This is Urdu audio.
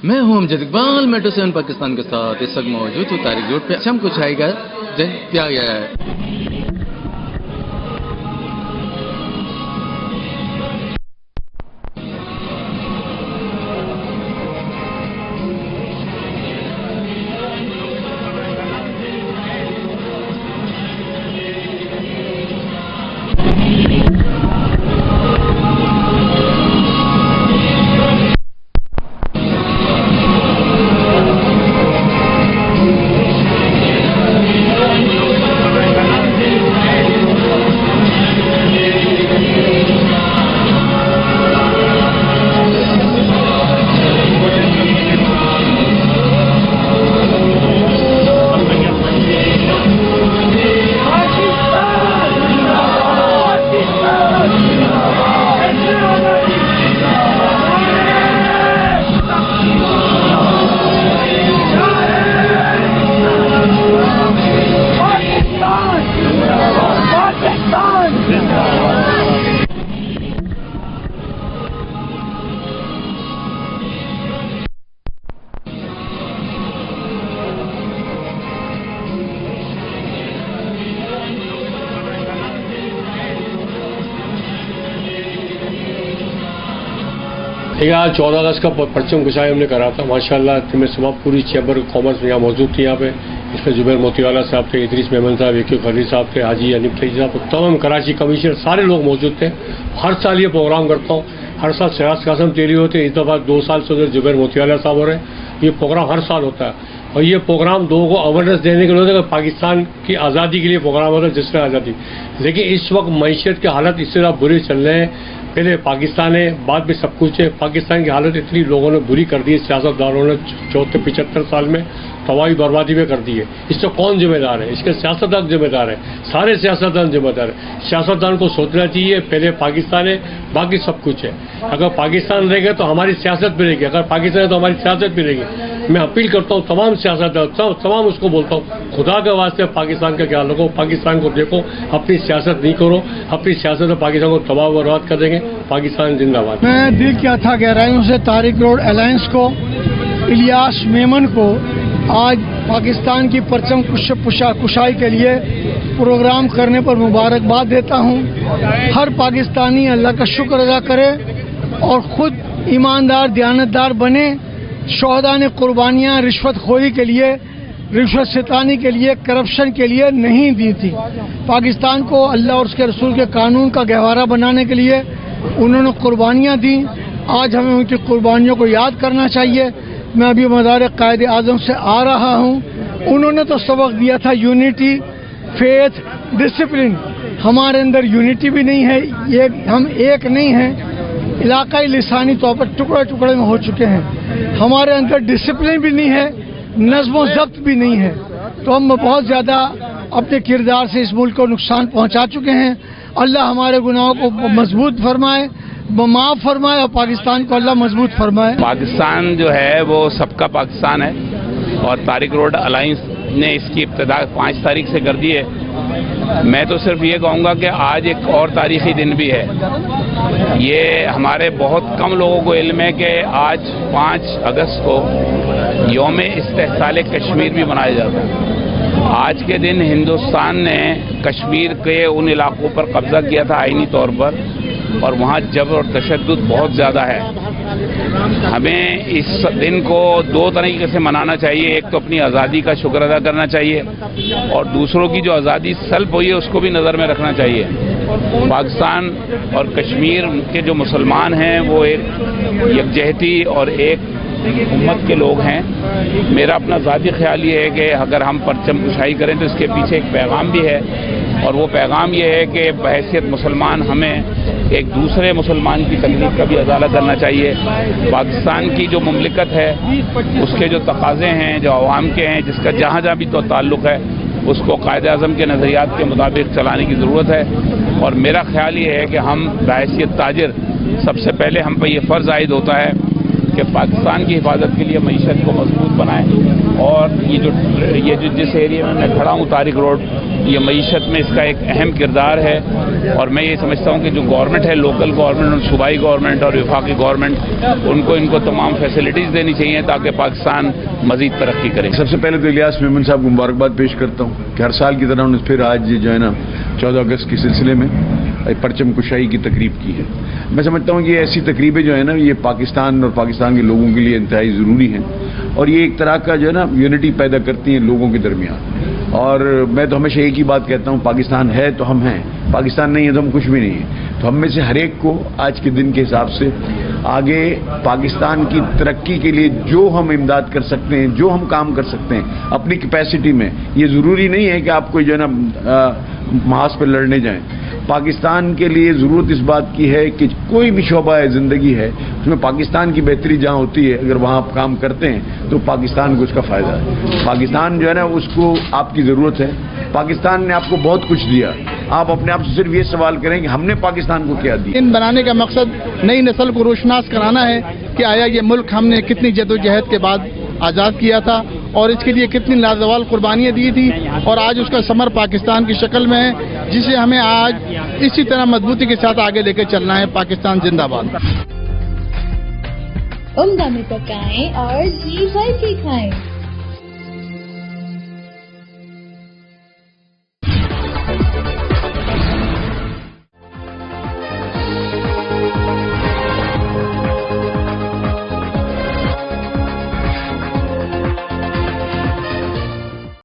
میں ہوں امجد اقبال میٹرو 7 پاکستان کے ساتھ اس وقت موجود ہوں تاریخ روڈ پہ. ہم کچھ آئے گا کیا گیا ہے. آج 14 اگست کا پرچم کشائی ہم نے کرا تھا. ماشاءاللہ میں صبح پوری چیمبر کامرس یہاں موجود تھی. یہاں پہ اس میں زبیر موتی والا صاحب تھے, ادریس میمن صاحب, ایک خلیل صاحب تھے, حاجی انیب تھے صاحب, تمام کراچی کمشنر سارے لوگ موجود تھے. ہر سال یہ پروگرام کرتا ہوں. ہر سال سیاست قاسم تیلی ہوتے ہیں. اس دفعہ 2 سال سے زبیر موتی والا صاحب ہو رہے ہیں. یہ پروگرام ہر سال ہوتا ہے اور یہ پروگرام لوگوں کو اویئرنیس دینے کے لیے ہوتا ہے کہ پاکستان کی آزادی کے لیے پروگرام ہوتا ہے, جس طرح آزادی. لیکن اس وقت معیشت کے حالت اس طرح برے چل رہے ہیں. پہلے پاکستان ہے, بعد میں سب کچھ ہے. پاکستان کی حالت اتنی لوگوں نے بری کر دی ہے, سیاستدانوں نے 75 سال میں تباہی بربادی میں کر دی ہے. اس سے کون ذمہ دار ہے؟ اس کے سیاستدان ذمہ دار ہے. سارے سیاستدان ذمہ دار ہے. سیاستدان کو سوچنا چاہیے پہلے پاکستان ہے, باقی سب کچھ ہے. اگر پاکستان رہے گا تو ہماری سیاست بھی رہے گی, اگر پاکستان ہے تو ہماری سیاست بھی رہے گی. میں اپیل کرتا ہوں تمام سیاستدان, تمام اس کو بولتا ہوں, خدا کے واسطے پاکستان کا خیال رکھو, پاکستان کو دیکھو, اپنی سیاست نہیں کرو. اپنی سیاست میں پاکستان کو تباہ و برباد کر دیں گے. پاکستان زندہ باد. میں دل کیا تھا گہرائیوں سے تاریخ روڈ الائنس کو, الیاس میمن کو آج پاکستان کی پرچم کشائی کے لیے پروگرام کرنے پر مبارکباد دیتا ہوں. ہر پاکستانی اللہ کا شکر ادا کرے اور خود ایماندار دیانتدار بنے. شہداء نے قربانیاں رشوت خوری کے لیے, رشوت ستانی کے لیے, کرپشن کے لیے نہیں دی تھی. پاکستان کو اللہ اور اس کے رسول کے قانون کا گہوارہ بنانے کے لیے انہوں نے قربانیاں دیں. آج ہمیں ان کی قربانیوں کو یاد کرنا چاہیے. میں ابھی مدار قائد اعظم سے آ رہا ہوں. انہوں نے تو سبق دیا تھا یونٹی, فیتھ, ڈسپلن. ہمارے اندر یونٹی بھی نہیں ہے, ہم ایک نہیں ہیں. علاقائی لسانی طور پر ٹکڑے ٹکڑے میں ہو چکے ہیں. ہمارے اندر ڈسپلن بھی نہیں ہے, نظم و ضبط بھی نہیں ہے. تو ہم بہت زیادہ اپنے کردار سے اس ملک کو نقصان پہنچا چکے ہیں. اللہ ہمارے گناہوں کو مضبوط فرمائے, معاف فرمائے, اور پاکستان کو اللہ مضبوط فرمائے. پاکستان جو ہے وہ سب کا پاکستان ہے اور تاریخ روڈ الائنس نے اس کی ابتدا 5 تاریخ سے کر دی ہے. میں تو صرف یہ کہوں گا کہ آج ایک اور تاریخی دن بھی ہے. یہ ہمارے بہت کم لوگوں کو علم ہے کہ آج 5 اگست کو یوم استحصال کشمیر بھی منایا جاتا ہے. آج کے دن ہندوستان نے کشمیر کے ان علاقوں پر قبضہ کیا تھا آئینی طور پر, اور وہاں جبر اور تشدد بہت زیادہ ہے. ہمیں اس دن کو 2 طریقے سے منانا چاہیے. ایک تو اپنی آزادی کا شکر ادا کرنا چاہیے, اور دوسروں کی جو آزادی سلب ہوئی ہے اس کو بھی نظر میں رکھنا چاہیے. پاکستان اور کشمیر کے جو مسلمان ہیں وہ ایک یکجہتی اور ایک امت کے لوگ ہیں. میرا اپنا ذاتی خیال یہ ہے کہ اگر ہم پرچم کشائی کریں تو اس کے پیچھے ایک پیغام بھی ہے, اور وہ پیغام یہ ہے کہ بحیثیت مسلمان ہمیں ایک دوسرے مسلمان کی تکلیف کا بھی ازالہ کرنا چاہیے. پاکستان کی جو مملکت ہے اس کے جو تقاضے ہیں, جو عوام کے ہیں, جس کا جہاں جہاں بھی تو تعلق ہے, اس کو قائد اعظم کے نظریات کے مطابق چلانے کی ضرورت ہے. اور میرا خیال یہ ہے کہ ہم بحیثیت تاجر سب سے پہلے ہم پہ یہ فرض عائد ہوتا ہے کہ پاکستان کی حفاظت کے لیے معیشت کو مضبوط بنائیں، اور یہ جو جس ایریا میں کھڑا ہوں طارق روڈ، یہ معیشت میں اس کا ایک اہم کردار ہے، اور میں یہ سمجھتا ہوں کہ جو گورنمنٹ ہے، لوکل گورنمنٹ اور صوبائی گورنمنٹ اور وفاقی گورنمنٹ، ان کو تمام فیسلٹیز دینی چاہیے تاکہ پاکستان مزید ترقی کرے۔ سب سے پہلے تو الیاس میمن صاحب کو مبارکباد پیش کرتا ہوں کہ ہر سال کی طرح انہوں نے پھر آج جو ہے نا 14 اگست کے سلسلے میں پرچم کشائی کی تقریب کی ہے۔ میں سمجھتا ہوں کہ یہ ایسی تقریبیں جو ہے نا یہ پاکستان اور پاکستان کے لوگوں کے لیے انتہائی ضروری ہیں، اور یہ ایک طرح کا جو ہے نا یونٹی پیدا کرتی ہیں لوگوں کے درمیان۔ اور میں تو ہمیشہ ایک ہی بات کہتا ہوں، پاکستان ہے تو ہم ہیں، پاکستان نہیں ہے تو ہم کچھ بھی نہیں ہیں۔ تو ہم میں سے ہر ایک کو آج کے دن کے حساب سے آگے پاکستان کی ترقی کے لیے جو ہم امداد کر سکتے ہیں، جو ہم کام کر سکتے ہیں اپنی کیپیسٹی میں، یہ ضروری نہیں ہے کہ آپ کو جو ہے نا محاذ پہ لڑنے جائیں۔ پاکستان کے لیے ضرورت اس بات کی ہے کہ کوئی بھی شعبہ زندگی ہے اس میں پاکستان کی بہتری جہاں ہوتی ہے، اگر وہاں آپ کام کرتے ہیں تو پاکستان کو اس کا فائدہ ہے۔ پاکستان جو ہے نا اس کو آپ کی ضرورت ہے۔ پاکستان نے آپ کو بہت کچھ دیا، آپ اپنے آپ سے صرف یہ سوال کریں کہ ہم نے پاکستان کو کیا دیا۔ ان بنانے کا مقصد نئی نسل کو روشناس کرانا ہے کہ آیا یہ ملک ہم نے کتنی جدوجہد کے بعد آزاد کیا تھا، اور اس کے لیے کتنی لازوال قربانیاں دی تھی، اور آج اس کا ثمر پاکستان کی شکل میں ہے، جسے ہمیں آج اسی طرح مضبوطی کے ساتھ آگے لے کے چلنا ہے۔ پاکستان زندہ باد۔ عمدہ میں پکائیں اور جی بھر کے کھائیں۔